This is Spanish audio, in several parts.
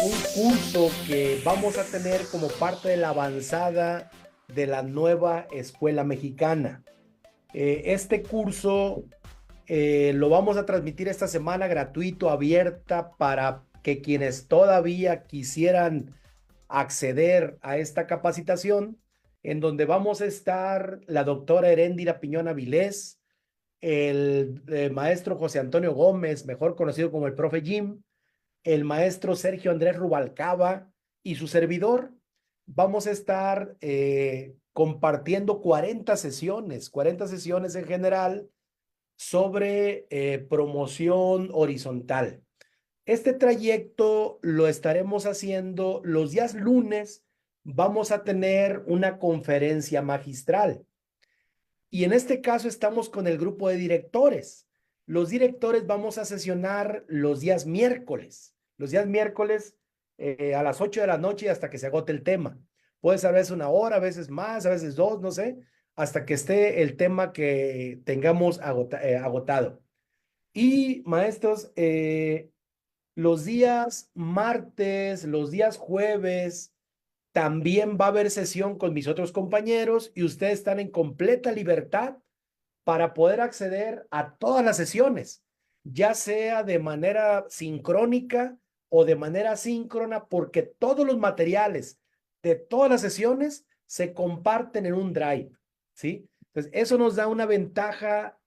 un curso que vamos a tener como parte de la avanzada de la nueva escuela mexicana. Este curso lo vamos a transmitir esta semana gratuito, abierta, para que quienes todavía quisieran acceder a esta capacitación, en donde vamos a estar la doctora Heréndira Piñón Avilés, el maestro José Antonio Gómez, mejor conocido como el profe Jim, el maestro Sergio Andrés Rubalcaba y su servidor. Vamos a estar compartiendo 40 sesiones en general sobre promoción horizontal. Este trayecto lo estaremos haciendo los días lunes. Vamos a tener una conferencia magistral. Y en este caso estamos con el grupo de directores. Los directores vamos a sesionar los días miércoles. Los días miércoles a las 8 de la noche hasta que se agote el tema. Puede ser a veces una hora, a veces más, a veces dos, no sé, hasta que esté el tema que tengamos agotado. Y maestros, los días martes, los días jueves, también va a haber sesión con mis otros compañeros y ustedes están en completa libertad para poder acceder a todas las sesiones, ya sea de manera sincrónica o de manera asíncrona, porque todos los materiales de todas las sesiones se comparten en un drive, ¿sí? Entonces, eso nos da una ventaja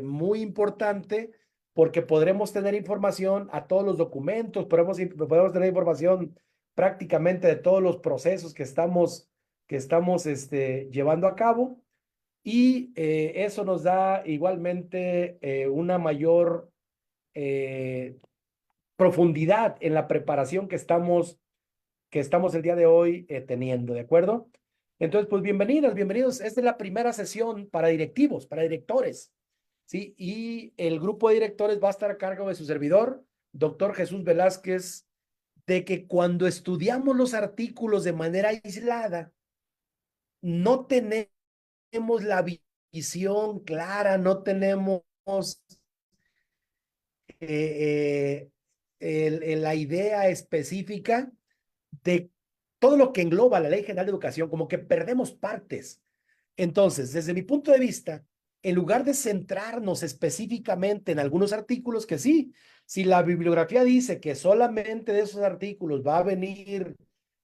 muy importante porque podremos tener información a todos los documentos, podemos tener información prácticamente de todos los procesos que estamos llevando a cabo, y eso nos da igualmente una mayor eh, profundidad en la preparación que estamos el día de hoy teniendo, ¿de acuerdo? Entonces, pues bienvenidas, bienvenidos. Esta es la primera sesión para directivos, para directores, ¿sí? Y el grupo de directores va a estar a cargo de su servidor, doctor Jesús Velázquez, de que cuando estudiamos los artículos de manera aislada, no tenemos la visión clara, no tenemos la idea específica de todo lo que engloba la Ley General de Educación, como que perdemos partes. Entonces, desde mi punto de vista, en lugar de centrarnos específicamente en algunos artículos, que sí, si la bibliografía dice que solamente de esos artículos van a venir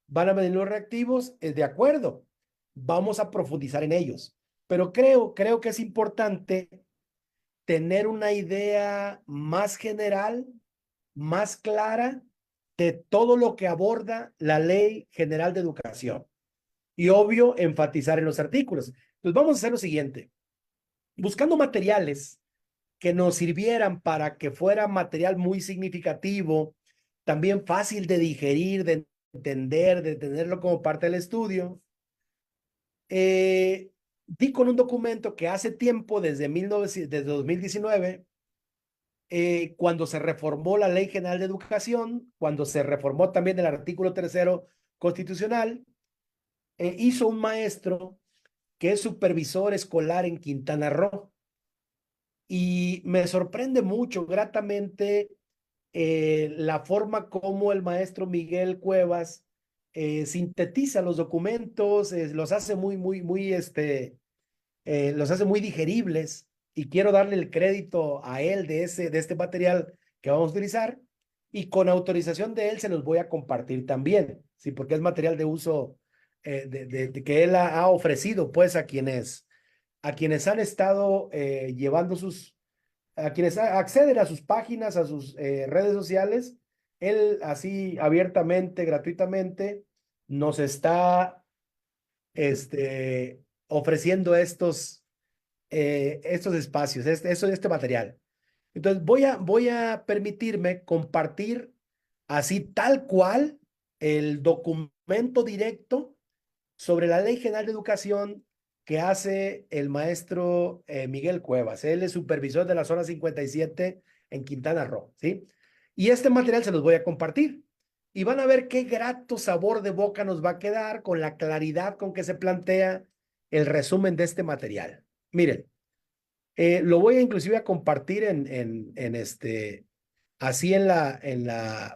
los reactivos, es de acuerdo, vamos a profundizar en ellos. Pero creo que es importante tener una idea más general, más clara de todo lo que aborda la Ley General de Educación. Y obvio, enfatizar en los artículos. Pues vamos a hacer lo siguiente. Buscando materiales que nos sirvieran para que fuera material muy significativo, también fácil de digerir, de entender, de tenerlo como parte del estudio, di con un documento que hace tiempo, desde 2019, cuando se reformó la Ley General de Educación, cuando se reformó también el artículo 3º constitucional, hizo un maestro que es supervisor escolar en Quintana Roo. Y me sorprende mucho, gratamente, la forma como el maestro Miguel Cuevas sintetiza los documentos, los hace los hace muy digeribles, y quiero darle el crédito a él de este material que vamos a utilizar, y con autorización de él se los voy a compartir también, sí, porque es material de uso de que él ha ofrecido pues a quienes han estado llevando a quienes acceden a sus páginas, a sus redes sociales. Él así abiertamente, gratuitamente, nos está ofreciendo estos espacios, este material. Entonces voy a permitirme compartir así tal cual el documento directo sobre la Ley General de Educación que hace el maestro Miguel Cuevas. Él es supervisor de la zona 57 en Quintana Roo, ¿sí? Y este material se los voy a compartir. Y van a ver qué grato sabor de boca nos va a quedar con la claridad con que se plantea el resumen de este material. Miren, lo voy a inclusive a compartir así en la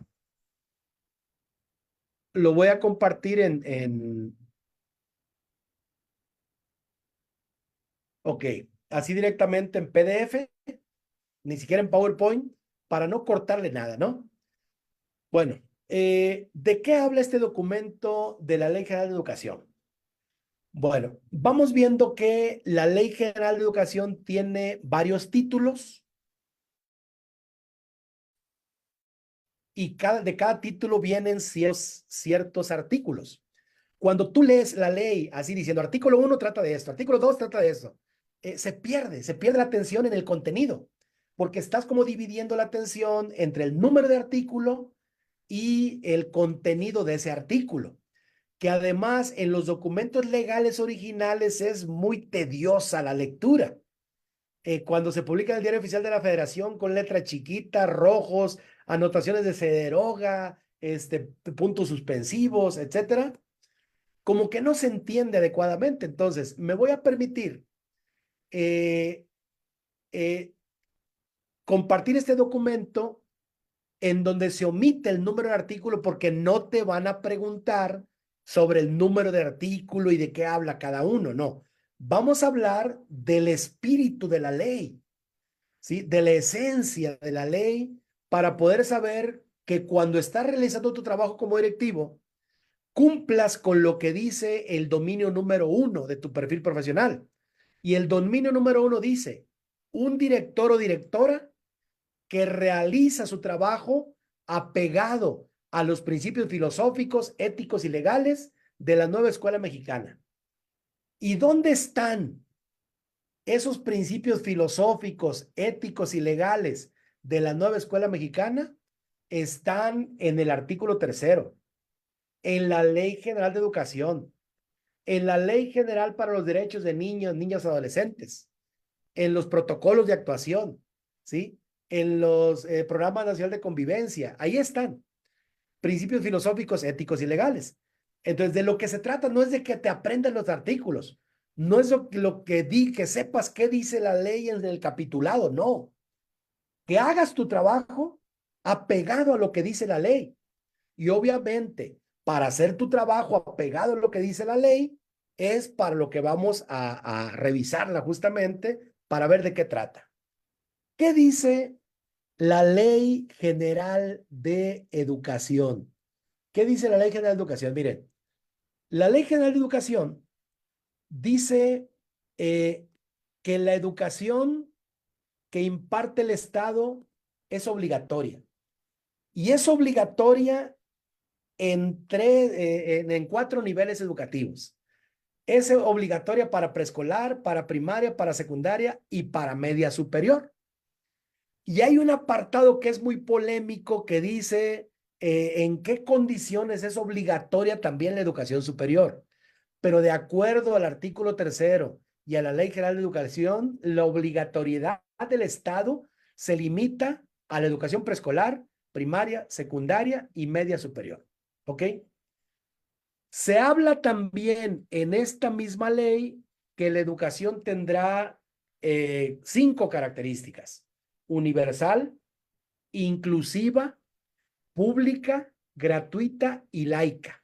lo voy a compartir ok, así directamente en PDF, ni siquiera en PowerPoint, para no cortarle nada, ¿no? Bueno, ¿de qué habla este documento de la Ley General de Educación? Bueno, vamos viendo que la Ley General de Educación tiene varios títulos y de cada título vienen ciertos artículos. Cuando tú lees la ley así diciendo artículo 1 trata de esto, artículo 2 trata de esto, se pierde la atención en el contenido, porque estás como dividiendo la atención entre el número de artículo y el contenido de ese artículo, que además en los documentos legales originales es muy tediosa la lectura. Cuando se publica en el Diario Oficial de la Federación con letra chiquita, rojos, anotaciones de se deroga, puntos suspensivos, etcétera, como que no se entiende adecuadamente. Entonces, me voy a permitir eh, eh, compartir este documento en donde se omite el número de artículo porque no te van a preguntar sobre el número de artículo y de qué habla cada uno, no. Vamos a hablar del espíritu de la ley, ¿sí? De la esencia de la ley para poder saber que cuando estás realizando tu trabajo como directivo, cumplas con lo que dice el dominio número 1 de tu perfil profesional. Y el dominio número 1 dice, un director o directora que realiza su trabajo apegado a los principios filosóficos, éticos y legales de la nueva escuela mexicana. ¿Y dónde están esos principios filosóficos, éticos y legales de la nueva escuela mexicana? Están en el artículo 3, en la Ley General de Educación, en la Ley General para los Derechos de Niños, Niñas y Adolescentes, en los protocolos de actuación, ¿sí? En los programas nacionales de convivencia. Ahí están. Principios filosóficos, éticos y legales. Entonces, de lo que se trata no es de que te aprendas los artículos, no es que sepas qué dice la ley en el capitulado, no. Que hagas tu trabajo apegado a lo que dice la ley. Y obviamente, para hacer tu trabajo apegado a lo que dice la ley, es para lo que vamos a revisarla justamente para ver de qué trata. ¿Qué dice la Ley General de Educación? ¿Qué dice la Ley General de Educación? Miren, la Ley General de Educación dice que la educación que imparte el Estado es obligatoria. Y es obligatoria en 4 niveles educativos. Es obligatoria para preescolar, para primaria, para secundaria y para media superior. Y hay un apartado que es muy polémico que dice en qué condiciones es obligatoria también la educación superior. Pero de acuerdo al artículo 3 y a la Ley General de Educación, la obligatoriedad del Estado se limita a la educación preescolar, primaria, secundaria y media superior. ¿Ok? Se habla también en esta misma ley que la educación tendrá 5 características: universal, inclusiva, pública, gratuita y laica.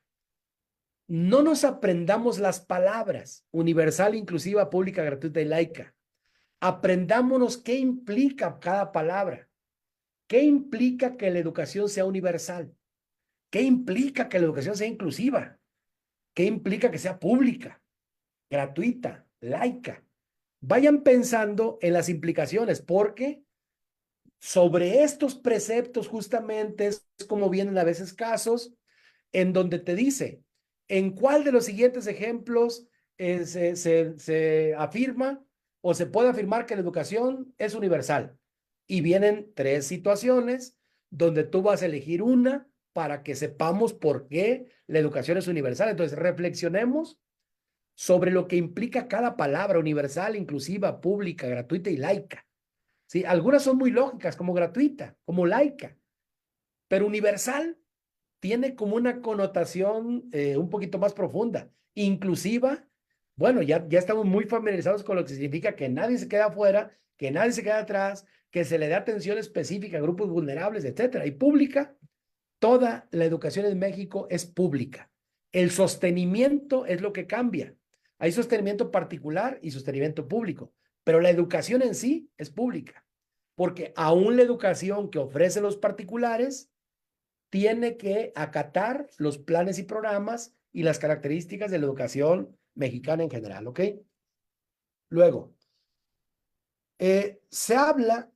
No nos aprendamos las palabras universal, inclusiva, pública, gratuita y laica. Aprendámonos qué implica cada palabra. ¿Qué implica que la educación sea universal? ¿Qué implica que la educación sea inclusiva? ¿Qué implica que sea pública, gratuita, laica? Vayan pensando en las implicaciones, porque sobre estos preceptos justamente es como vienen a veces casos en donde te dice en cuál de los siguientes ejemplos se afirma o se puede afirmar que la educación es universal. Y vienen 3 situaciones donde tú vas a elegir una para que sepamos por qué la educación es universal. Entonces, reflexionemos sobre lo que implica cada palabra: universal, inclusiva, pública, gratuita y laica. ¿Sí? Algunas son muy lógicas, como gratuita, como laica, pero universal tiene como una connotación un poquito más profunda. Inclusiva, bueno, ya estamos muy familiarizados con lo que significa que nadie se queda afuera, que nadie se queda atrás, que se le dé atención específica a grupos vulnerables, etcétera. Y pública, Toda la educación en México es pública. El sostenimiento es lo que cambia. Hay sostenimiento particular y sostenimiento público, pero la educación en sí es pública, porque aún la educación que ofrecen los particulares tiene que acatar los planes y programas y las características de la educación mexicana en general, ¿ok? Luego, se habla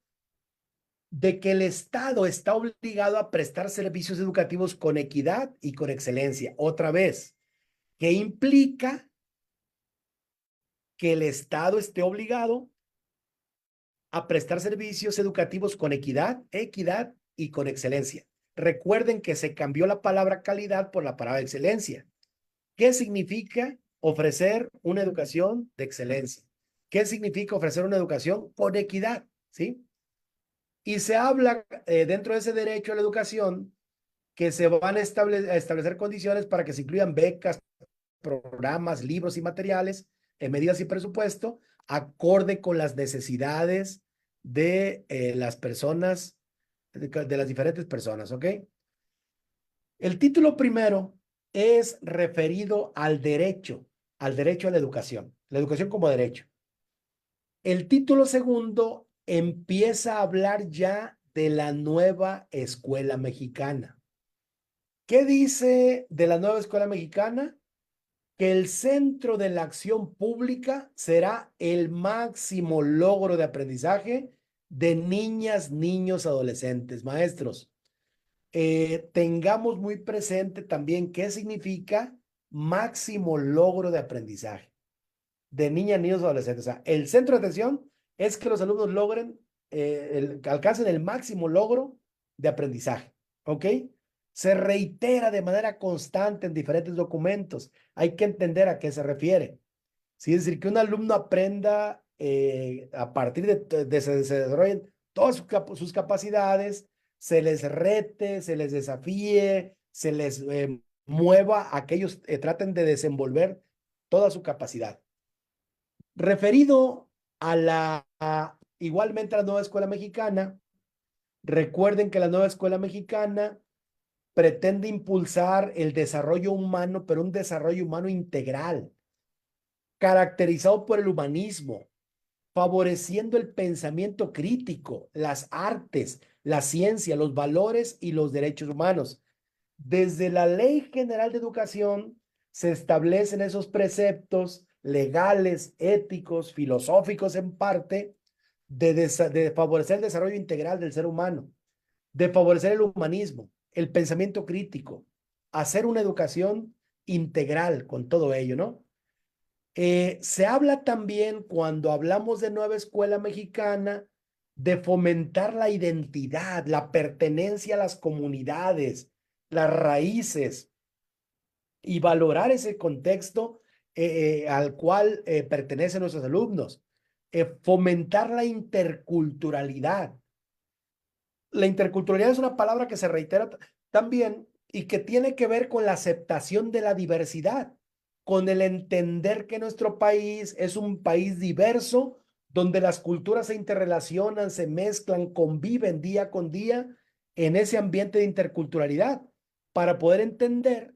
de que el Estado está obligado a prestar servicios educativos con equidad y con excelencia. Otra vez, ¿qué implica que el Estado esté obligado a prestar servicios educativos con equidad y con excelencia? Recuerden que se cambió la palabra calidad por la palabra excelencia. ¿Qué significa ofrecer una educación de excelencia? ¿Qué significa ofrecer una educación con equidad? ¿Sí? Y se habla dentro de ese derecho a la educación que se van a establecer condiciones para que se incluyan becas, programas, libros y materiales, medidas y presupuesto, acorde con las necesidades de las personas, de las diferentes personas, ¿ok? El título primero es referido al derecho a la educación como derecho. El título segundo empieza a hablar ya de la nueva escuela mexicana. ¿Qué dice de la nueva escuela mexicana? Que el centro de la acción pública será el máximo logro de aprendizaje de niñas, niños, adolescentes, maestros. Tengamos muy presente también qué significa máximo logro de aprendizaje de niñas, niños, adolescentes. O sea, el centro de atención es que los alumnos logren, alcancen el máximo logro de aprendizaje. ¿Ok? Se reitera de manera constante en diferentes documentos. Hay que entender a qué se refiere. ¿Sí? Es decir, que un alumno aprenda a partir de se desarrollen todas sus capacidades, se les rete, se les desafíe, se les mueva a que ellos traten de desenvolver toda su capacidad. Referido igualmente a la nueva escuela mexicana, recuerden que la nueva escuela mexicana pretende impulsar el desarrollo humano, pero un desarrollo humano integral, caracterizado por el humanismo, favoreciendo el pensamiento crítico, las artes, la ciencia, los valores y los derechos humanos. Desde la Ley General de Educación se establecen esos preceptos legales, éticos, filosóficos en parte, de favorecer el desarrollo integral del ser humano, de favorecer el humanismo, el pensamiento crítico, hacer una educación integral con todo ello, ¿no? Se habla también, cuando hablamos de nueva escuela mexicana, de fomentar la identidad, la pertenencia a las comunidades, las raíces y valorar ese contexto al cual pertenecen nuestros alumnos. Fomentar la interculturalidad. La interculturalidad es una palabra que se reitera también y que tiene que ver con la aceptación de la diversidad, con el entender que nuestro país es un país diverso, donde las culturas se interrelacionan, se mezclan, conviven día con día en ese ambiente de interculturalidad, para poder entender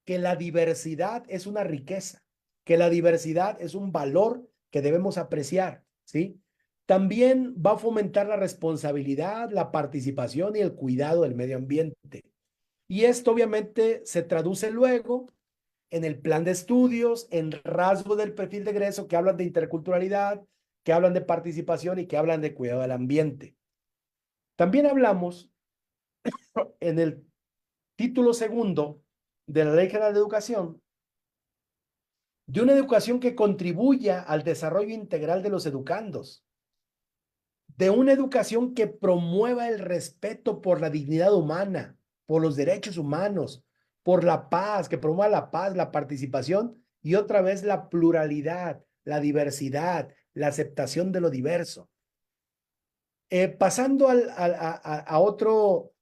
que la diversidad es una riqueza, que la diversidad es un valor que debemos apreciar, ¿sí? También va a fomentar la responsabilidad, la participación y el cuidado del medio ambiente. Y esto obviamente se traduce luego en el plan de estudios, en rasgos del perfil de egreso que hablan de interculturalidad, que hablan de participación y que hablan de cuidado del ambiente. También hablamos en el título segundo de la Ley General de Educación de una educación que contribuya al desarrollo integral de los educandos, de una educación que promueva el respeto por la dignidad humana, por los derechos humanos, por la paz, que promueva la paz, la participación y otra vez la pluralidad, la diversidad, la aceptación de lo diverso. Pasando a otro,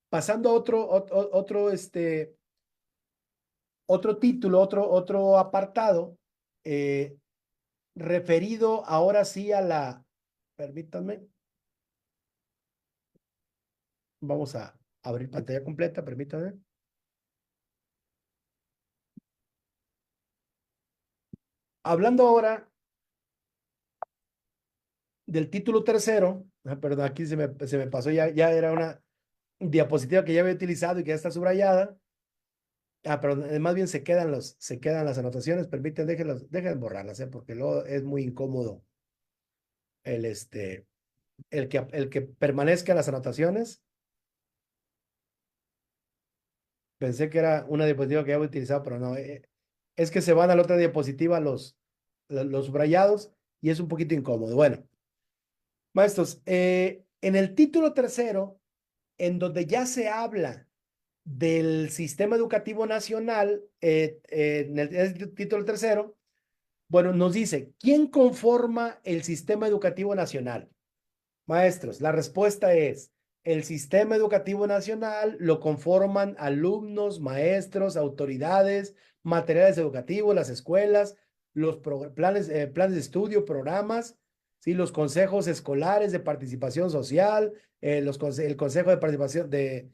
pasando a otro título, otro apartado, referido ahora sí permítanme, Vamos a abrir pantalla completa, permítame. Hablando ahora del título tercero, perdón, aquí se me pasó, ya era una diapositiva que ya había utilizado y que ya está subrayada. Pero más bien se quedan las anotaciones, permiten, dejen borrarlas, porque luego es muy incómodo el, el que permanezcan las anotaciones. Pensé que era una diapositiva que ya había utilizado, pero no, es que se van a la otra diapositiva los subrayados y es un poquito incómodo. Bueno, maestros, en el título tercero, en donde ya se habla del sistema educativo nacional, en el título tercero, bueno, nos dice, ¿quién conforma el sistema educativo nacional? Maestros, la respuesta es, el sistema educativo nacional lo conforman alumnos, maestros, autoridades, materiales educativos, las escuelas, los planes de estudio, programas, ¿sí? Los consejos escolares de participación social, el consejo de participación de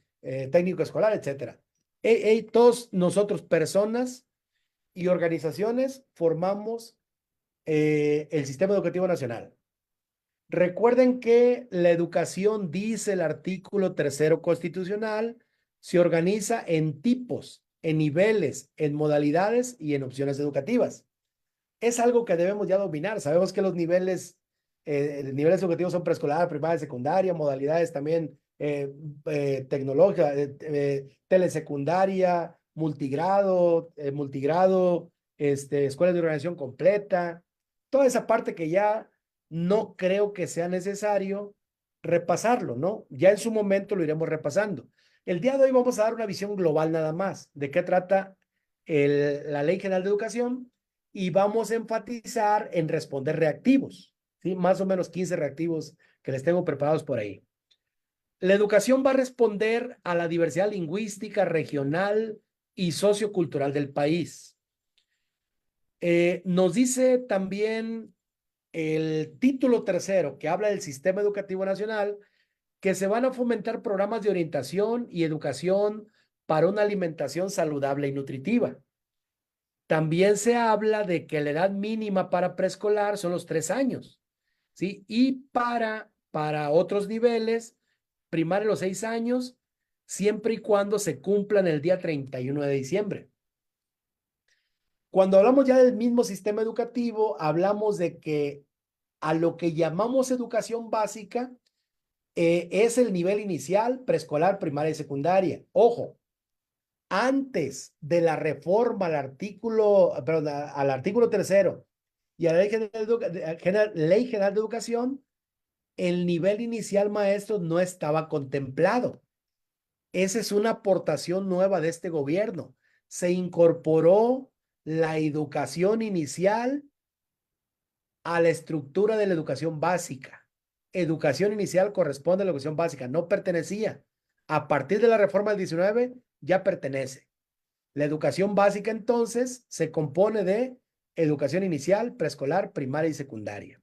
técnico escolar, etcétera. Todos nosotros, personas y organizaciones, formamos el sistema educativo nacional. Recuerden que la educación, dice el artículo tercero constitucional, se organiza en tipos, en niveles, en modalidades y en opciones educativas. Es algo que debemos ya dominar. Sabemos que los niveles educativos son preescolar, primaria, secundaria, modalidades también tecnológica, telesecundaria, multigrado, escuela de organización completa, toda esa parte que ya no creo que sea necesario repasarlo, ¿no? Ya en su momento lo iremos repasando. El día de hoy vamos a dar una visión global nada más de qué trata la Ley General de Educación y vamos a enfatizar en responder reactivos, ¿sí? Más o menos 15 reactivos que les tengo preparados por ahí. La educación va a responder a la diversidad lingüística, regional y sociocultural del país. Nos dice también el título tercero, que habla del Sistema Educativo Nacional, que se van a fomentar programas de orientación y educación para una alimentación saludable y nutritiva. También se habla de que la edad mínima para preescolar son los 3 años, ¿sí? Y para otros niveles, primaria los 6 años, siempre y cuando se cumplan el día 31 de diciembre. Cuando hablamos ya del mismo sistema educativo, hablamos de que a lo que llamamos educación básica es el nivel inicial, preescolar, primaria y secundaria. Ojo, antes de la reforma al artículo tercero y a la Ley General de Educación, el nivel inicial, maestro, no estaba contemplado. Esa es una aportación nueva de este gobierno. Se incorporó la educación inicial a la estructura de la educación básica. Educación inicial corresponde a la educación básica, no pertenecía. A partir de la reforma del 19 ya pertenece. La educación básica entonces se compone de educación inicial, preescolar, primaria y secundaria.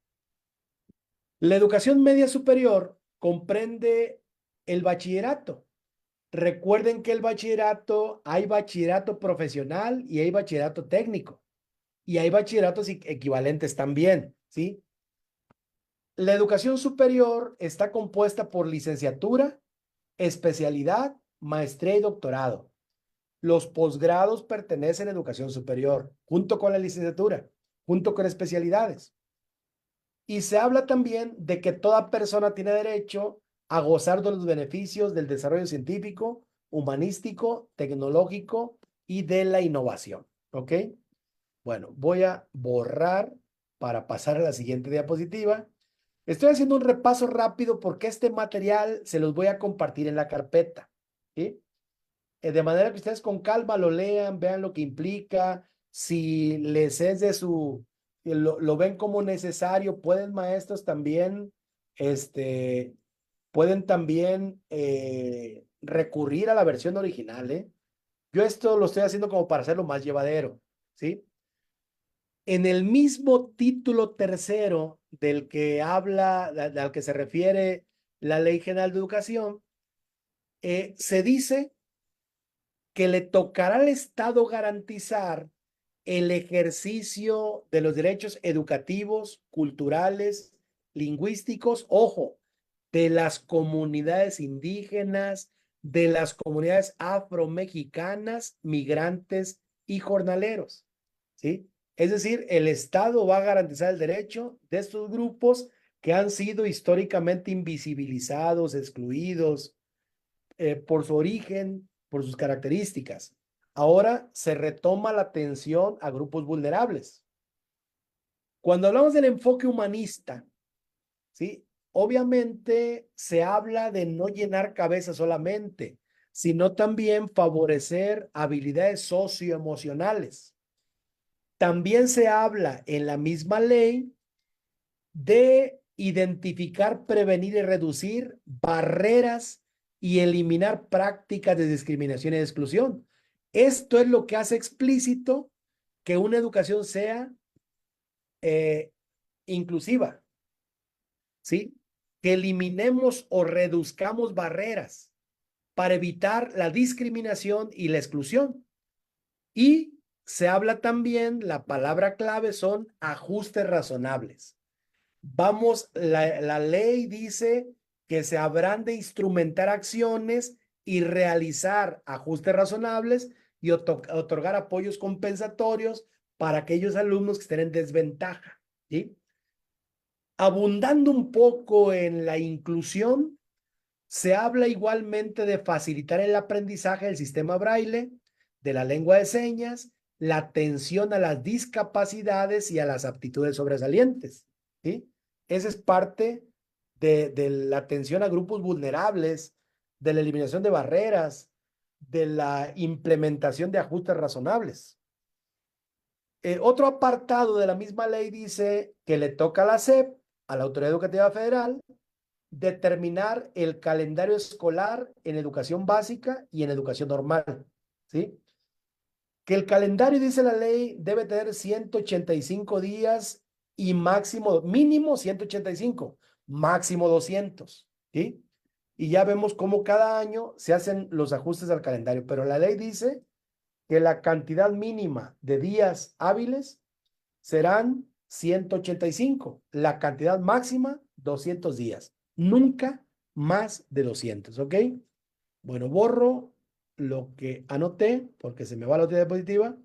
La educación media superior comprende el bachillerato. Recuerden que el bachillerato, hay bachillerato profesional y hay bachillerato técnico. Y hay bachilleratos equivalentes también, ¿sí? La educación superior está compuesta por licenciatura, especialidad, maestría y doctorado. Los posgrados pertenecen a educación superior, junto con la licenciatura, junto con especialidades. Y se habla también de que toda persona tiene derecho a gozar de los beneficios del desarrollo científico, humanístico, tecnológico y de la innovación. ¿Ok? Bueno, voy a borrar para pasar a la siguiente diapositiva. Estoy haciendo un repaso rápido porque este material se los voy a compartir en la carpeta. ¿Sí? De manera que ustedes con calma lo lean, vean lo que implica, si les es de lo ven como necesario, pueden maestros también, pueden también recurrir a la versión original, ¿eh? Yo esto lo estoy haciendo como para hacerlo más llevadero, ¿sí? En el mismo título tercero del que habla, al que se refiere la Ley General de Educación, Se dice que le tocará al Estado garantizar el ejercicio de los derechos educativos, culturales, lingüísticos, ojo, de las comunidades indígenas, de las comunidades afromexicanas, migrantes y jornaleros, ¿sí? Es decir, el Estado va a garantizar el derecho de estos grupos que han sido históricamente invisibilizados, excluidos, por su origen, por sus características. Ahora se retoma la atención a grupos vulnerables. Cuando hablamos del enfoque humanista, ¿sí? Obviamente se habla de no llenar cabezas solamente, sino también favorecer habilidades socioemocionales. También se habla en la misma ley de identificar, prevenir y reducir barreras y eliminar prácticas de discriminación y de exclusión. Esto es lo que hace explícito que una educación sea inclusiva, ¿sí? Que eliminemos o reduzcamos barreras para evitar la discriminación y la exclusión. Y se habla también, la palabra clave son ajustes razonables. La ley dice que se habrán de instrumentar acciones y realizar ajustes razonables y otorgar apoyos compensatorios para aquellos alumnos que estén en desventaja, ¿sí? Abundando un poco en la inclusión, se habla igualmente de facilitar el aprendizaje del sistema braille, de la lengua de señas, la atención a las discapacidades y a las aptitudes sobresalientes, ¿sí? Esa es parte de la atención a grupos vulnerables, de la eliminación de barreras, de la implementación de ajustes razonables. Otro apartado de la misma ley dice que le toca a la SEP, a la Autoridad Educativa Federal, determinar el calendario escolar en educación básica y en educación normal, ¿sí? Que el calendario, dice la ley, debe tener 185 días y mínimo 185, máximo 200, ¿sí? Y ya vemos cómo cada año se hacen los ajustes al calendario, pero la ley dice que la cantidad mínima de días hábiles serán 185, la cantidad máxima 200 días, nunca más de 200, ¿ok? Bueno, borro lo que anoté porque se me va la otra diapositiva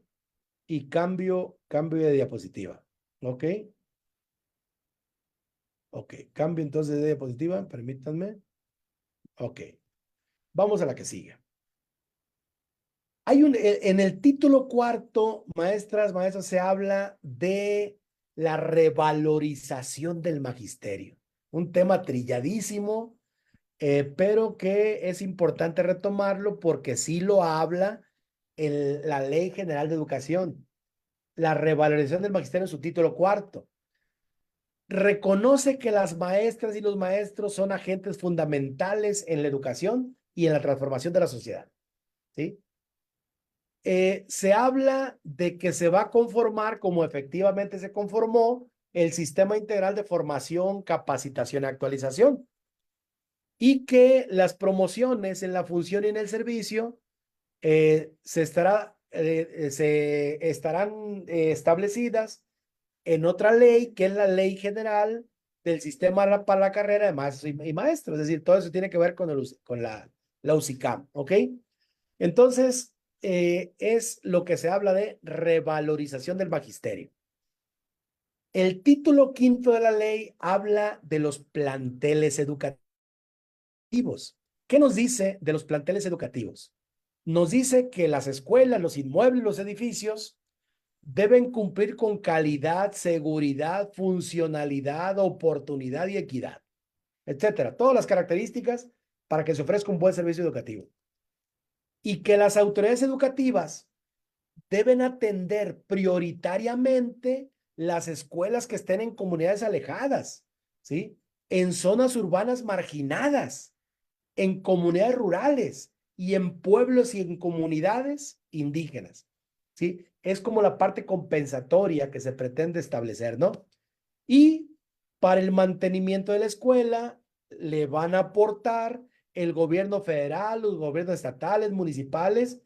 y cambio de diapositiva, ¿ok? Ok, cambio entonces de diapositiva, permítanme. Ok, vamos a la que sigue. En el título cuarto, maestros, se habla de la revalorización del magisterio. Un tema trilladísimo, pero que es importante retomarlo porque sí lo habla la Ley General de Educación. La revalorización del magisterio en su título cuarto. Reconoce que las maestras y los maestros son agentes fundamentales en la educación y en la transformación de la sociedad, ¿sí? Se habla de que se va a conformar, como efectivamente se conformó, el Sistema Integral de Formación, Capacitación y Actualización, y que las promociones en la función y en el servicio se estarán establecidas en otra ley, que es la Ley General del Sistema para la Carrera de Maestros y Maestros. Es decir, todo eso tiene que ver con la USICAM, ¿ok? Entonces, es lo que se habla de revalorización del magisterio. El título quinto de la ley habla de los planteles educativos. ¿Qué nos dice de los planteles educativos? Nos dice que las escuelas, los inmuebles, los edificios deben cumplir con calidad, seguridad, funcionalidad, oportunidad y equidad, etcétera. Todas las características para que se ofrezca un buen servicio educativo. Y que las autoridades educativas deben atender prioritariamente las escuelas que estén en comunidades alejadas, ¿sí? En zonas urbanas marginadas, en comunidades rurales y en pueblos y en comunidades indígenas, ¿sí? Es como la parte compensatoria que se pretende establecer, ¿no? Y para el mantenimiento de la escuela le van a aportar el gobierno federal, los gobiernos estatales, municipales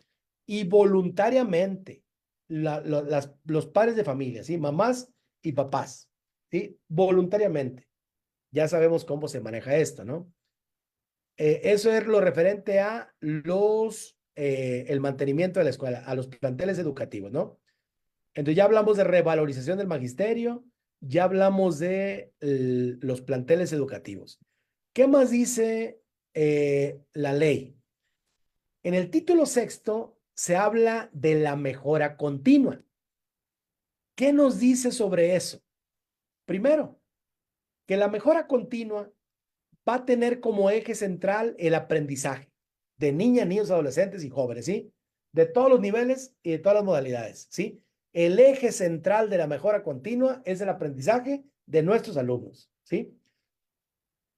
y voluntariamente los padres de familia, ¿sí? Mamás y papás, ¿sí? Voluntariamente. Ya sabemos cómo se maneja esto, ¿no? Eso es lo referente a el mantenimiento de la escuela, a los planteles educativos, ¿no? Entonces ya hablamos de revalorización del magisterio, ya hablamos de los planteles educativos. ¿Qué más dice la ley? En el título sexto se habla de la mejora continua. ¿Qué nos dice sobre eso? Primero, que la mejora continua va a tener como eje central el aprendizaje de niñas, niños, adolescentes y jóvenes, ¿sí? De todos los niveles y de todas las modalidades, ¿sí? El eje central de la mejora continua es el aprendizaje de nuestros alumnos, ¿sí?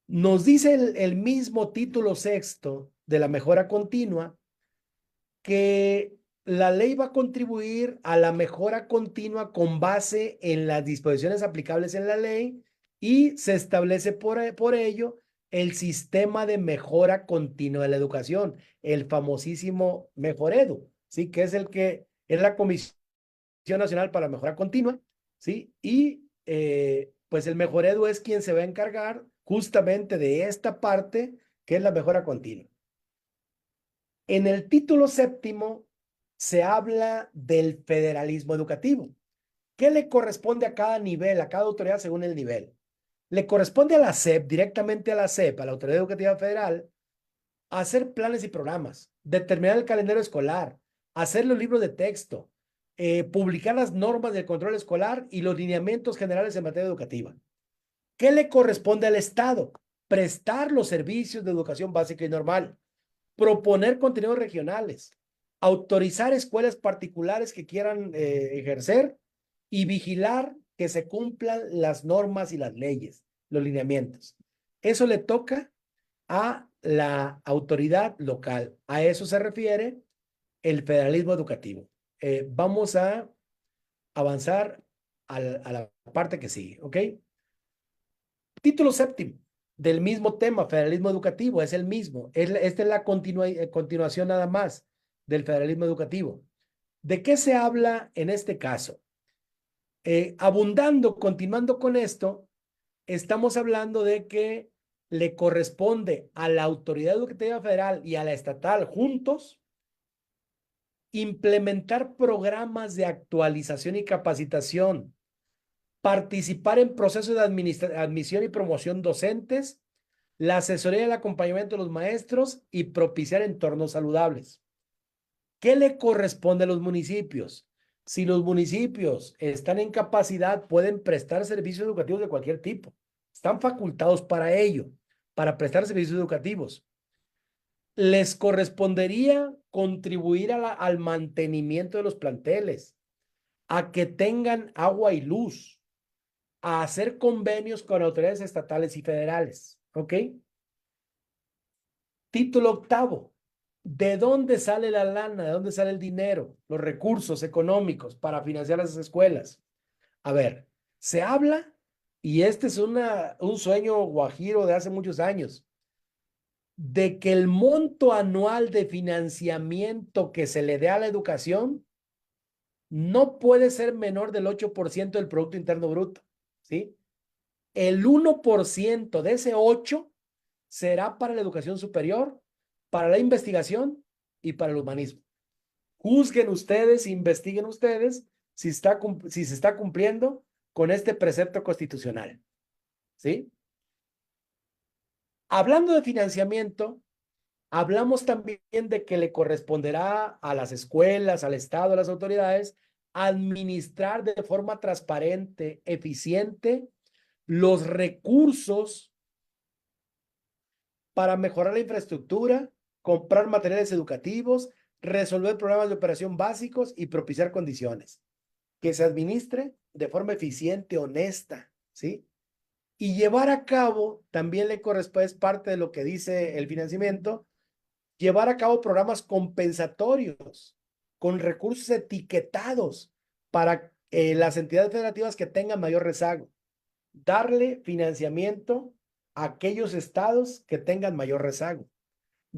Nos dice el mismo título sexto de la mejora continua que la ley va a contribuir a la mejora continua con base en las disposiciones aplicables en la ley y se establece por ello el sistema de mejora continua de la educación, el famosísimo Mejoredu, ¿sí? Que es el que es la Comisión Nacional para la Mejora Continua, ¿sí? Y pues el Mejoredu es quien se va a encargar justamente de esta parte que es la mejora continua. En el título séptimo se habla del federalismo educativo. ¿Qué le corresponde a cada nivel, a cada autoridad según el nivel? Le corresponde a la SEP, directamente a la SEP, a la Autoridad Educativa Federal, hacer planes y programas, determinar el calendario escolar, hacer los libros de texto, publicar las normas del control escolar y los lineamientos generales en materia educativa. ¿Qué le corresponde al Estado? Prestar los servicios de educación básica y normal, proponer contenidos regionales, autorizar escuelas particulares que quieran ejercer y vigilar que se cumplan las normas y las leyes, los lineamientos. Eso le toca a la autoridad local. A eso se refiere el federalismo educativo. Vamos a avanzar a la parte que sigue, ¿ok? Título séptimo del mismo tema, federalismo educativo, es el mismo. Esta es la continuación nada más del federalismo educativo. ¿De qué se habla en este caso? Continuando con esto, estamos hablando de que le corresponde a la autoridad educativa federal y a la estatal juntos implementar programas de actualización y capacitación, participar en procesos de admisión y promoción docentes, la asesoría y el acompañamiento de los maestros y propiciar entornos saludables. ¿Qué le corresponde a los municipios? Si los municipios están en capacidad, pueden prestar servicios educativos de cualquier tipo. Están facultados para ello, para prestar servicios educativos. Les correspondería contribuir al mantenimiento de los planteles, a que tengan agua y luz, a hacer convenios con autoridades estatales y federales. ¿Ok? Título octavo. ¿De dónde sale la lana? ¿De dónde sale el dinero? Los recursos económicos para financiar las escuelas. A ver, se habla, y este es un sueño guajiro de hace muchos años, de que el monto anual de financiamiento que se le dé a la educación no puede ser menor del 8% del Producto Interno Bruto, ¿sí? El 1% de ese 8 será para la educación superior, para la investigación y para el humanismo. Juzguen ustedes, investiguen ustedes si se está cumpliendo con este precepto constitucional, ¿sí? Hablando de financiamiento, hablamos también de que le corresponderá a las escuelas, al Estado, a las autoridades, administrar de forma transparente, eficiente, los recursos para mejorar la infraestructura, comprar materiales educativos, resolver problemas de operación básicos y propiciar condiciones. Que se administre de forma eficiente, honesta, ¿sí? Y llevar a cabo, también le corresponde, es parte de lo que dice el financiamiento, llevar a cabo programas compensatorios con recursos etiquetados para las entidades federativas que tengan mayor rezago. Darle financiamiento a aquellos estados que tengan mayor rezago.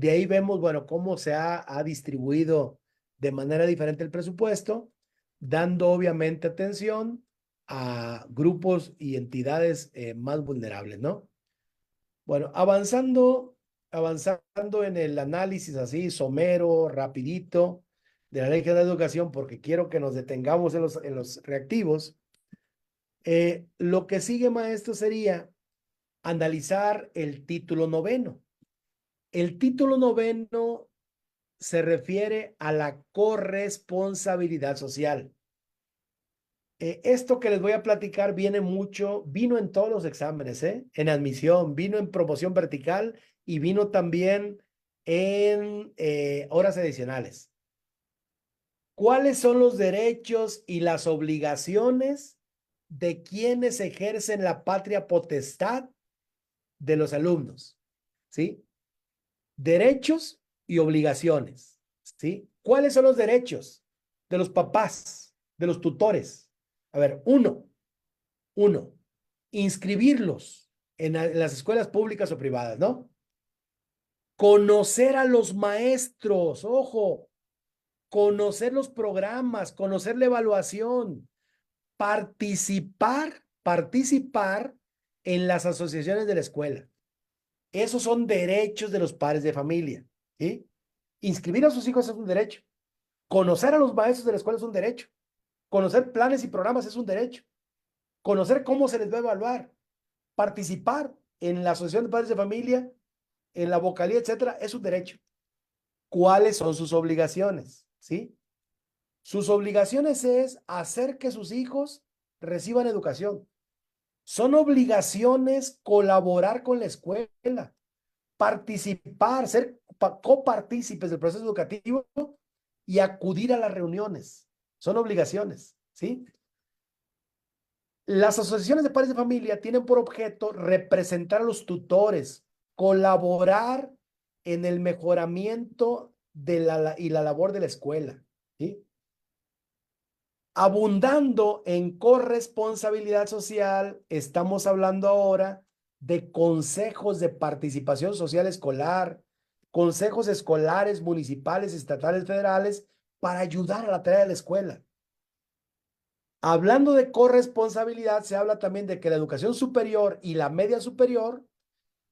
De ahí vemos, bueno, cómo se ha distribuido de manera diferente el presupuesto, dando obviamente atención a grupos y entidades más vulnerables, ¿no? Bueno, avanzando en el análisis así, somero, rapidito, de la Ley General de Educación, porque quiero que nos detengamos en los reactivos. Lo que sigue, maestro, sería analizar el título noveno. El título noveno se refiere a la corresponsabilidad social. Esto que les voy a platicar vino en todos los exámenes, en admisión, vino en promoción vertical y vino también en horas adicionales. ¿Cuáles son los derechos y las obligaciones de quienes ejercen la patria potestad de los alumnos? ¿Sí? Derechos y obligaciones. ¿Sí? ¿Cuáles son los derechos de los papás, de los tutores? A ver, uno, inscribirlos en las escuelas públicas o privadas, ¿no? Conocer a los maestros, ojo, conocer los programas, conocer la evaluación, participar en las asociaciones de la escuela. Esos son derechos de los padres de familia, ¿sí? Inscribir a sus hijos es un derecho. Conocer a los maestros de la escuela es un derecho. Conocer planes y programas es un derecho. Conocer cómo se les va a evaluar. Participar en la asociación de padres de familia, en la vocalía, etcétera, es un derecho. ¿Cuáles son sus obligaciones? ¿Sí? Sus obligaciones es hacer que sus hijos reciban educación. Son obligaciones colaborar con la escuela, participar, ser copartícipes del proceso educativo y acudir a las reuniones. Son obligaciones, ¿sí? Las asociaciones de padres de familia tienen por objeto representar a los tutores, colaborar en el mejoramiento de la labor de la escuela, ¿sí? Abundando en corresponsabilidad social, estamos hablando ahora de consejos de participación social escolar, consejos escolares municipales, estatales, federales, para ayudar a la tarea de la escuela. Hablando de corresponsabilidad, se habla también de que la educación superior y la media superior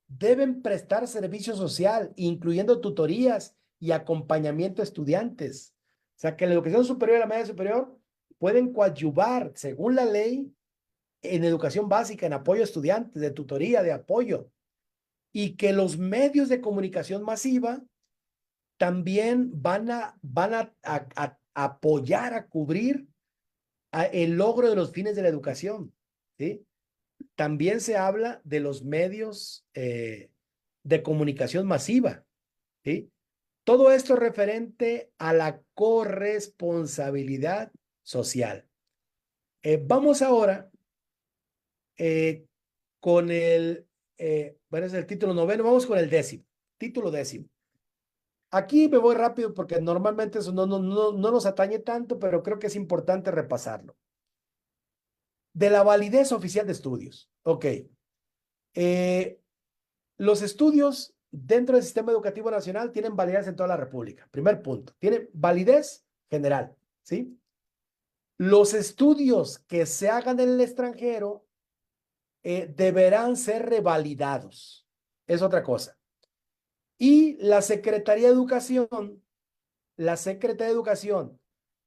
deben prestar servicio social, incluyendo tutorías y acompañamiento a estudiantes. O sea, que la educación superior y la media superior pueden coadyuvar, según la ley, en educación básica, en apoyo a estudiantes, de tutoría, de apoyo. Y que los medios de comunicación masiva también van a apoyar, a cubrir el logro de los fines de la educación, ¿sí? También se habla de los medios de comunicación masiva, ¿sí? Todo esto referente a la corresponsabilidad social. Vamos ahora eh, con bueno, es el título noveno, vamos con el décimo, título décimo. Aquí me voy rápido porque normalmente eso no nos atañe tanto, pero creo que es importante repasarlo. De la validez oficial de estudios. Ok. Los estudios dentro del sistema educativo nacional tienen validez en toda la República. Primer punto. Tienen validez general, ¿sí? Los estudios que se hagan en el extranjero deberán ser revalidados. Es otra cosa. Y la Secretaría de Educación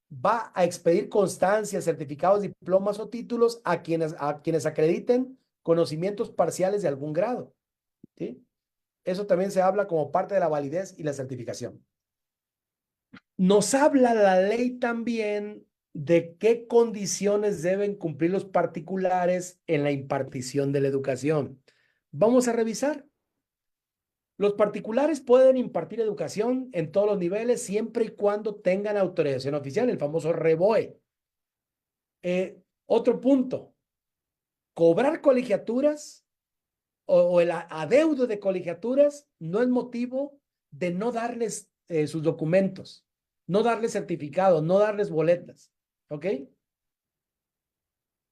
va a expedir constancias, certificados, diplomas o títulos a quienes acrediten conocimientos parciales de algún grado, ¿sí? Eso también se habla como parte de la validez y la certificación. Nos habla la ley también de qué condiciones deben cumplir los particulares en la impartición de la educación. Vamos a revisar. Los particulares pueden impartir educación en todos los niveles siempre y cuando tengan autorización oficial, el famoso REBOE. Otro punto, cobrar colegiaturas o el adeudo de colegiaturas no es motivo de no darles sus documentos, no darles certificados, no darles boletas, ¿ok?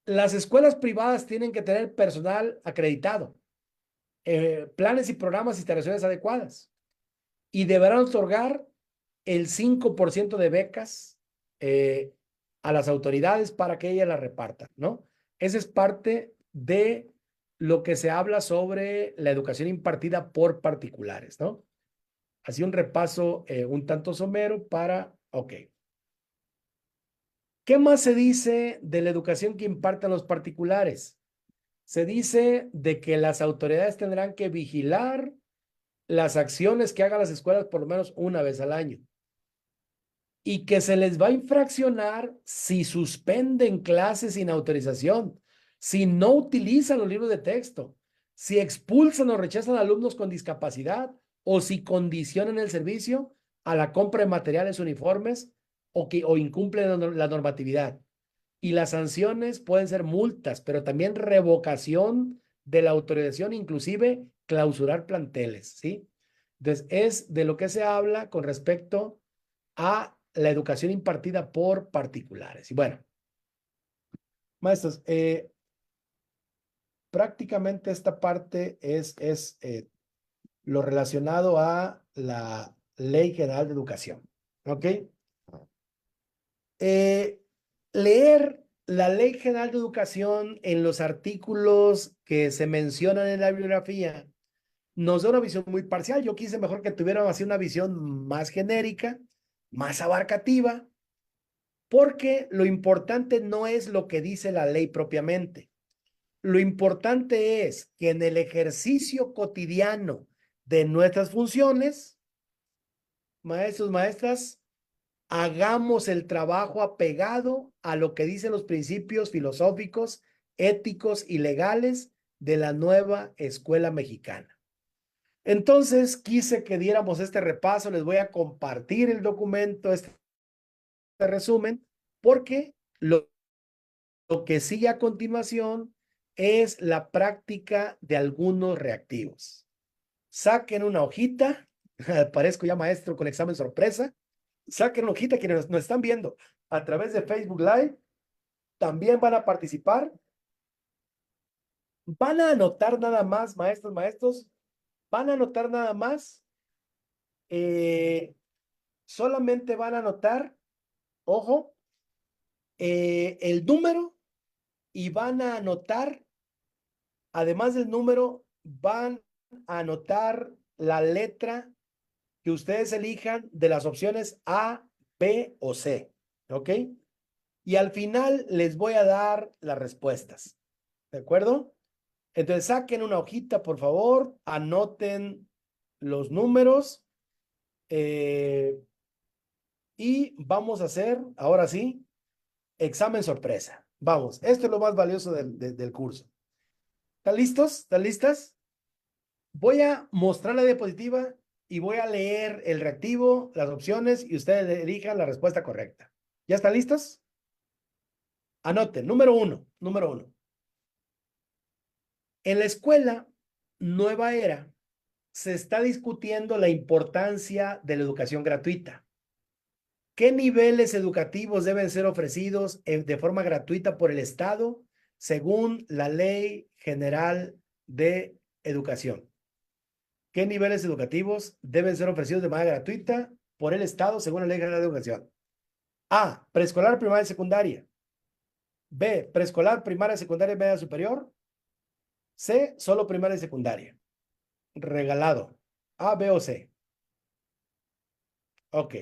Las escuelas privadas tienen que tener personal acreditado, planes y programas, instalaciones adecuadas. y deberán otorgar el 5% de becas a las autoridades para que ellas las repartan, ¿no? Esa es parte de lo que se habla sobre la educación impartida por particulares, ¿no? Así un repaso un tanto somero para, ok. ¿Qué más se dice de la educación que imparten los particulares? Se dice de que las autoridades tendrán que vigilar las acciones que hagan las escuelas por lo menos una vez al año y que se les va a infraccionar si suspenden clases sin autorización, si no utilizan los libros de texto, si expulsan o rechazan alumnos con discapacidad o si condicionan el servicio a la compra de materiales uniformes o incumplen la normatividad. Y las sanciones pueden ser multas, pero también revocación de la autorización, inclusive clausurar planteles, ¿sí? Entonces, es de lo que se habla con respecto a la educación impartida por particulares. Y bueno, maestros, prácticamente esta parte es lo relacionado a la Ley General de Educación. ¿Ok? Leer la Ley General de Educación en los artículos que se mencionan en la bibliografía nos da una visión muy parcial. Yo quise mejor que tuvieran así una visión más genérica, más abarcativa, porque lo importante no es lo que dice la ley propiamente. Lo importante es que en el ejercicio cotidiano de nuestras funciones, maestros, maestras, hagamos el trabajo apegado a lo que dicen los principios filosóficos, éticos y legales de la nueva escuela mexicana. Entonces, quise que diéramos este repaso. Les voy a compartir el documento, este resumen, porque lo que sigue a continuación es la práctica de algunos reactivos. Saquen una hojita, parezco ya maestro con examen sorpresa, saquen una hojita quienes nos están viendo a través de Facebook Live, también van a participar. Van a anotar nada más, maestros, maestros, van a anotar nada más, solamente van a anotar, ojo, el número y van a anotar, además del número, van a anotar la letra que ustedes elijan de las opciones A, B o C. ¿Ok? Y al final les voy a dar las respuestas. ¿De acuerdo? Entonces saquen una hojita, por favor, anoten los números y vamos a hacer, ahora sí, examen sorpresa. Vamos, esto es lo más valioso del curso. ¿Están listos? ¿Están listas? Voy a mostrar la diapositiva y voy a leer el reactivo, las opciones y ustedes elijan la respuesta correcta. ¿Ya están listos? Anoten, número uno. En la escuela Nueva Era se está discutiendo la importancia de la educación gratuita. ¿Qué niveles educativos deben ser ofrecidos de forma gratuita por el Estado según la Ley General de Educación? ¿Qué niveles educativos deben ser ofrecidos de manera gratuita por el Estado según la Ley General de Educación? A. Preescolar, primaria y secundaria. B. Preescolar, primaria, secundaria y media superior. C. Solo primaria y secundaria. Regalado. A, B o C. Ok.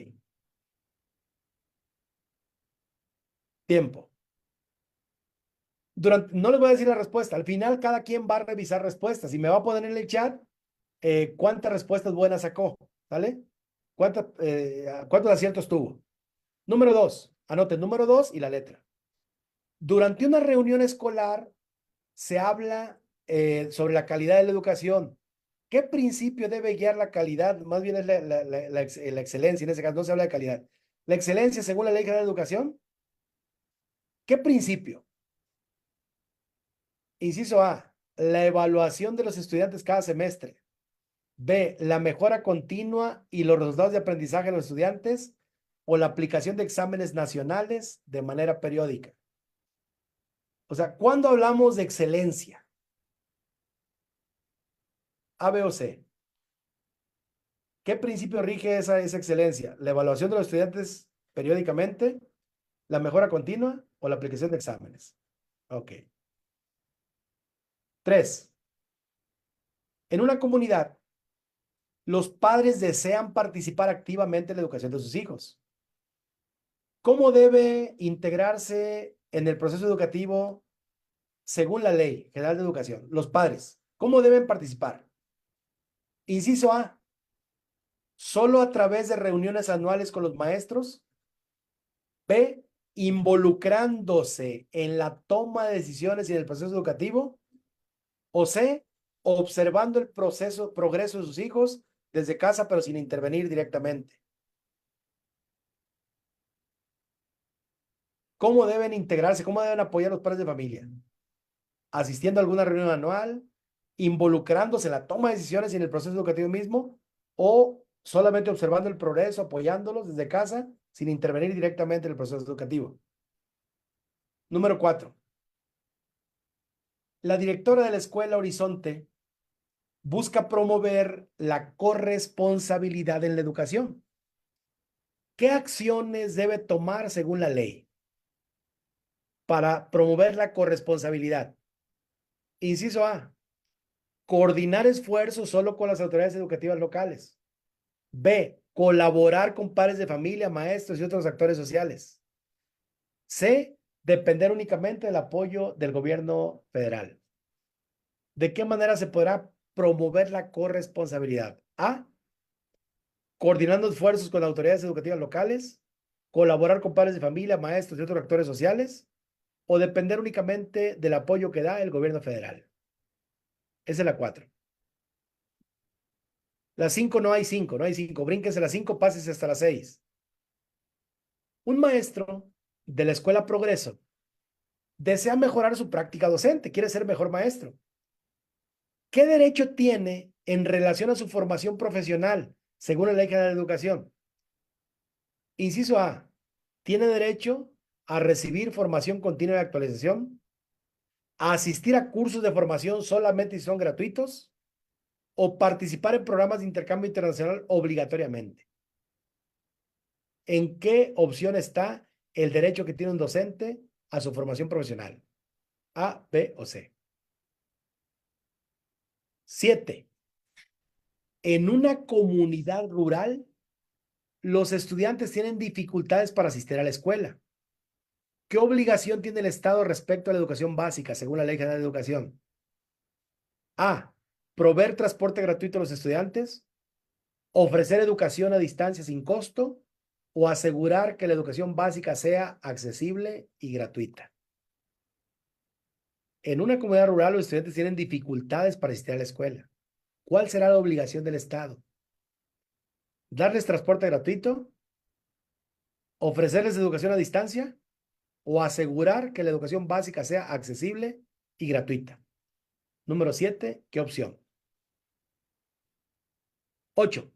Tiempo. No les voy a decir la respuesta. Al final, cada quien va a revisar respuestas y me va a poner en el chat cuántas respuestas buenas sacó. ¿Vale? ¿Cuántos aciertos tuvo? Número 2. Anoten número 2 y la letra. Durante una reunión escolar se habla sobre la calidad de la educación. ¿Qué principio debe guiar la calidad? Más bien es la excelencia, en ese caso no se habla de calidad. La excelencia según la Ley General de Educación. ¿Qué principio? Inciso A, la evaluación de los estudiantes cada semestre. B, la mejora continua y los resultados de aprendizaje de los estudiantes o la aplicación de exámenes nacionales de manera periódica. O sea, ¿cuándo hablamos de excelencia? A, B o C. ¿Qué principio rige esa excelencia? ¿La evaluación de los estudiantes periódicamente, la mejora continua o la aplicación de exámenes? Ok. 3. En una comunidad, los padres desean participar activamente en la educación de sus hijos. ¿Cómo debe integrarse en el proceso educativo según la Ley General de Educación? Los padres, ¿cómo deben participar? Inciso A, solo a través de reuniones anuales con los maestros. B, involucrándose en la toma de decisiones y en el proceso educativo. O C, observando el progreso de sus hijos desde casa, pero sin intervenir directamente. ¿Cómo deben integrarse? ¿Cómo deben apoyar a los padres de familia? Asistiendo a alguna reunión anual, involucrándose en la toma de decisiones y en el proceso educativo mismo, o solamente observando el progreso, apoyándolos desde casa, sin intervenir directamente en el proceso educativo. Número 4. La directora de la Escuela Horizonte busca promover la corresponsabilidad en la educación. ¿Qué acciones debe tomar según la ley para promover la corresponsabilidad? Inciso A, coordinar esfuerzos solo con las autoridades educativas locales. B, colaborar con padres de familia, maestros y otros actores sociales. C, depender únicamente del apoyo del gobierno federal. ¿De qué manera se podrá promover la corresponsabilidad? A, coordinando esfuerzos con autoridades educativas locales, colaborar con padres de familia, maestros y otros actores sociales, o depender únicamente del apoyo que da el gobierno federal. Esa es la 4. La 5 no hay 5, no hay 5. Brínquese la 5, pásese hasta la 6. Un maestro de la Escuela Progreso desea mejorar su práctica docente, quiere ser mejor maestro. ¿Qué derecho tiene en relación a su formación profesional, según la Ley General de Educación? Inciso A, tiene derecho a recibir formación continua de actualización, a asistir a cursos de formación solamente si son gratuitos, o participar en programas de intercambio internacional obligatoriamente. ¿En qué opción está el derecho que tiene un docente a su formación profesional? A, B o C. 7. En una comunidad rural, los estudiantes tienen dificultades para asistir a la escuela. ¿Qué obligación tiene el Estado respecto a la educación básica, según la Ley General de Educación? A, proveer transporte gratuito a los estudiantes, ofrecer educación a distancia sin costo o asegurar que la educación básica sea accesible y gratuita. En una comunidad rural, los estudiantes tienen dificultades para asistir a la escuela. ¿Cuál será la obligación del Estado? ¿Darles transporte gratuito? ¿Ofrecerles educación a distancia? ¿O asegurar que la educación básica sea accesible y gratuita? Número 7, ¿qué opción? 8.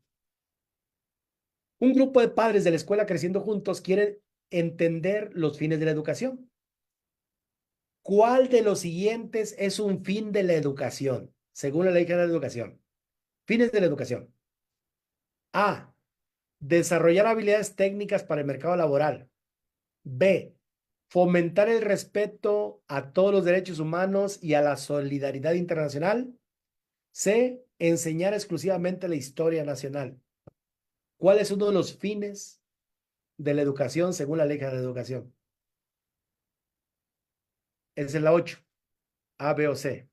Un grupo de padres de la escuela Creciendo Juntos quieren entender los fines de la educación. ¿Cuál de los siguientes es un fin de la educación, según la Ley General de Educación? Fines de la educación. A, desarrollar habilidades técnicas para el mercado laboral. B, fomentar el respeto a todos los derechos humanos y a la solidaridad internacional. C, enseñar exclusivamente la historia nacional. ¿Cuál es uno de los fines de la educación según la Ley General de Educación? Esa es la 8. A, B o C.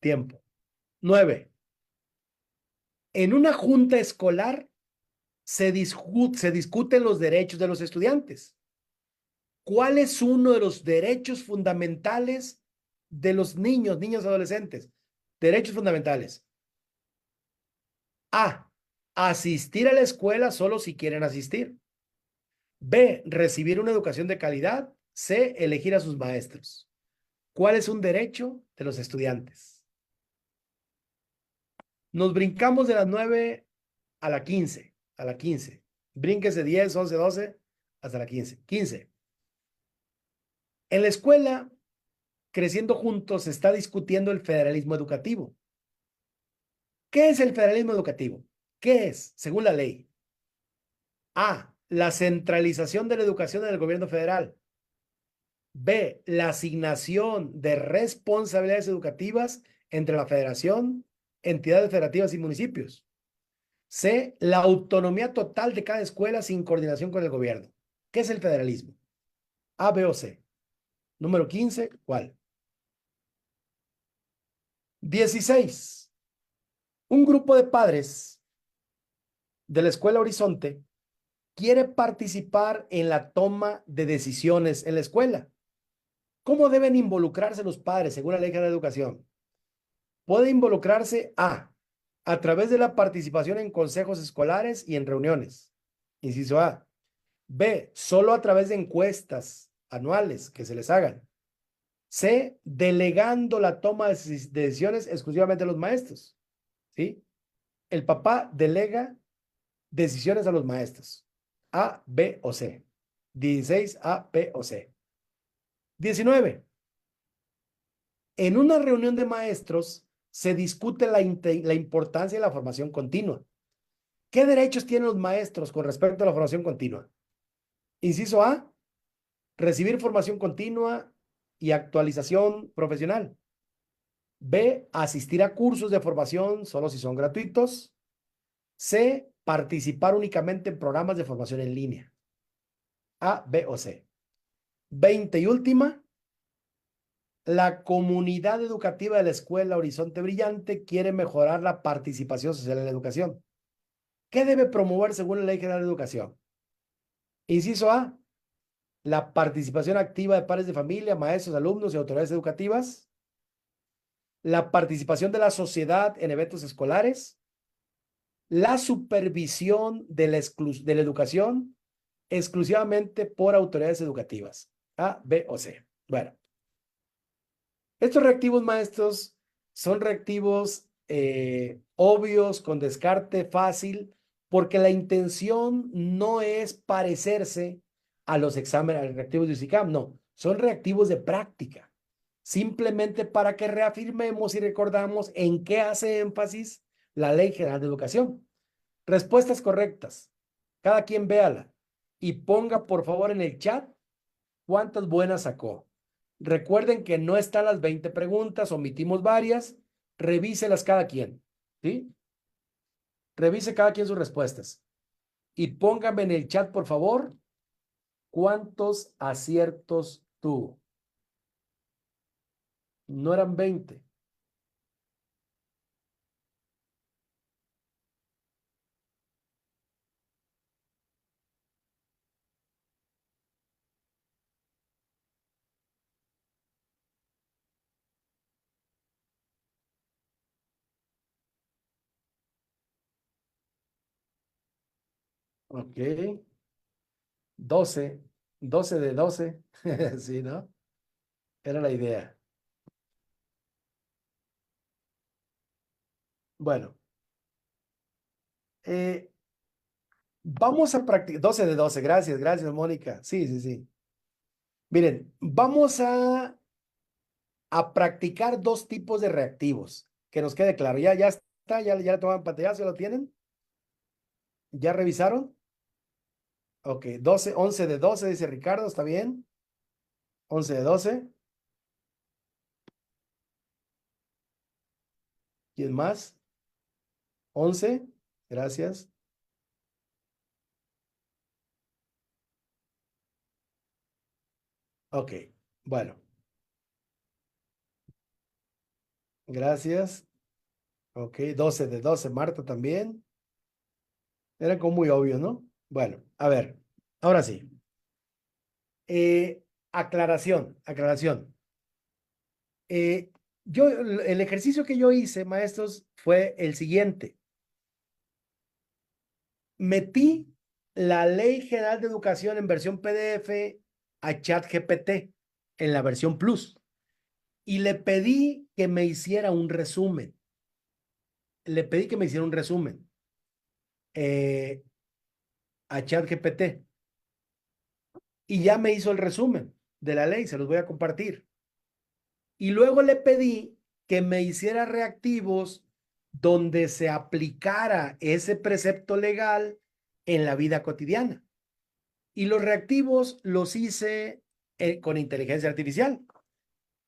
Tiempo. 9. En una junta escolar se discuten los derechos de los estudiantes. ¿Cuál es uno de los derechos fundamentales de los niños adolescentes? Derechos fundamentales. A, asistir a la escuela solo si quieren asistir. B, recibir una educación de calidad. C, elegir a sus maestros. ¿Cuál es un derecho de los estudiantes? Nos brincamos de las 9 a la 15. A la 15. Brínquese 10, 11, 12 hasta la 15. 15. En la escuela, Creciendo Juntos, se está discutiendo el federalismo educativo. ¿Qué es el federalismo educativo? ¿Qué es, según la ley? A, la centralización de la educación en el gobierno federal. B, la asignación de responsabilidades educativas entre la federación, entidades federativas y municipios. C, la autonomía total de cada escuela sin coordinación con el gobierno. ¿Qué es el federalismo? A, B o C. Número 15, ¿cuál? 16. Un grupo de padres de la Escuela Horizonte quiere participar en la toma de decisiones en la escuela. ¿Cómo deben involucrarse los padres según la Ley General de Educación? Puede involucrarse a través de la participación en consejos escolares y en reuniones. Inciso A. B, solo a través de encuestas anuales que se les hagan. C, delegando la toma de decisiones exclusivamente a los maestros. ¿Sí? El papá delega decisiones a los maestros. A, B o C. 16, A, B o C. 19. En una reunión de maestros se discute la importancia de la formación continua. ¿Qué derechos tienen los maestros con respecto a la formación continua? Inciso A, recibir formación continua y actualización profesional. B, asistir a cursos de formación solo si son gratuitos. C, participar únicamente en programas de formación en línea. A, B o C. 20 y última, la comunidad educativa de la Escuela Horizonte Brillante quiere mejorar la participación social en la educación. ¿Qué debe promover según la Ley General de Educación? Inciso A, la participación activa de padres de familia, maestros, alumnos y autoridades educativas. La participación de la sociedad en eventos escolares. La supervisión de la educación exclusivamente por autoridades educativas. A, B o C. Bueno, estos reactivos, maestros, son reactivos obvios, con descarte fácil, porque la intención no es parecerse a los exámenes, a los reactivos de USICAM, no, son reactivos de práctica, simplemente para que reafirmemos y recordamos en qué hace énfasis la Ley General de Educación. Respuestas correctas. Cada quien véala y ponga por favor en el chat cuántas buenas sacó. Recuerden que no están las 20 preguntas, omitimos varias. Revíselas cada quien, ¿sí? Revise cada quien sus respuestas. Y pónganme en el chat, por favor, cuántos aciertos tuvo. No eran 20. Ok. 12. 12 de 12. Sí, ¿no? Era la idea. Bueno. Eh, Vamos a practicar. 12 de 12. Gracias, gracias, Mónica. Sí, sí, sí. Miren, vamos a practicar dos tipos de reactivos. Que nos quede claro. Ya está, ya le toman pantalla, ¿se lo tienen? ¿Ya revisaron? Ok, 12, 11 de 12, dice Ricardo, ¿está bien? 11 de 12. ¿Quién más? 11, gracias. Ok, bueno, gracias. Ok, 12 de 12, Marta también. Era como muy obvio, ¿no? Bueno, a ver, ahora sí. Aclaración. Eh, el ejercicio que yo hice, maestros, fue el siguiente. Metí la Ley General de Educación en versión PDF a ChatGPT en la versión Plus y le pedí que me hiciera un resumen. Le pedí que me hiciera un resumen eh, a ChatGPT y ya me hizo el resumen de la ley, se los voy a compartir. Y luego le pedí que me hiciera reactivos donde se aplicara ese precepto legal en la vida cotidiana. Y los reactivos los hice con inteligencia artificial.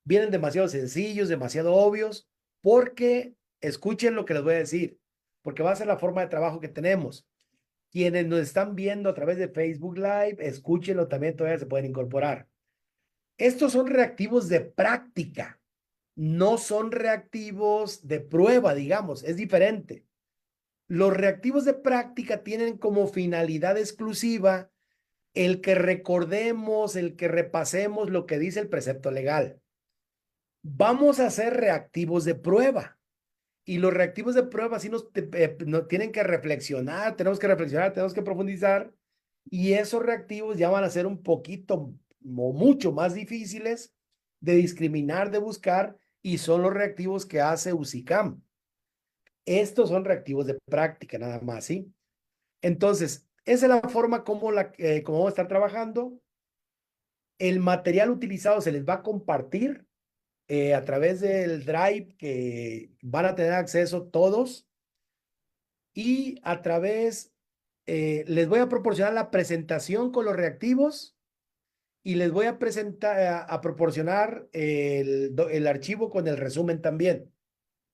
Vienen demasiado sencillos, demasiado obvios, porque escuchen lo que les voy a decir, porque va a ser la forma de trabajo que tenemos. Quienes nos están viendo a través de Facebook Live, escúchenlo también, todavía se pueden incorporar. Estos son reactivos de práctica, no son reactivos de prueba, digamos, es diferente. Los reactivos de práctica tienen como finalidad exclusiva el que recordemos, el que repasemos lo que dice el precepto legal. Vamos a hacer reactivos de prueba. Y los reactivos de prueba sí nos tienen que reflexionar, tenemos que profundizar. Y esos reactivos ya van a ser un poquito o mucho más difíciles de discriminar, de buscar, y son los reactivos que hace USICAM. Estos son reactivos de práctica nada más, ¿sí? Entonces, esa es la forma como vamos a estar trabajando. El material utilizado se les va a compartir a través del Drive que van a tener acceso todos, y a través, les voy a proporcionar la presentación con los reactivos, y les voy a proporcionar el archivo con el resumen también,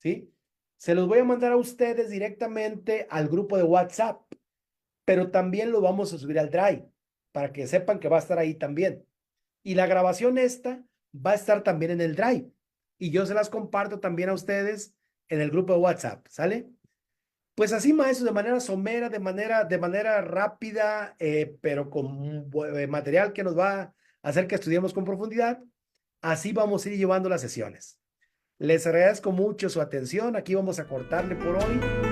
¿sí? Se los voy a mandar a ustedes directamente al grupo de WhatsApp, pero también lo vamos a subir al Drive para que sepan que va a estar ahí también. Y la grabación esta va a estar también en el Drive, y yo se las comparto también a ustedes en el grupo de WhatsApp, ¿sale? Pues así, maestros, de manera somera, de manera rápida, pero con material que nos va a hacer que estudiemos con profundidad. Así vamos a ir llevando las sesiones. Les agradezco mucho su atención. Aquí vamos a cortarle por hoy.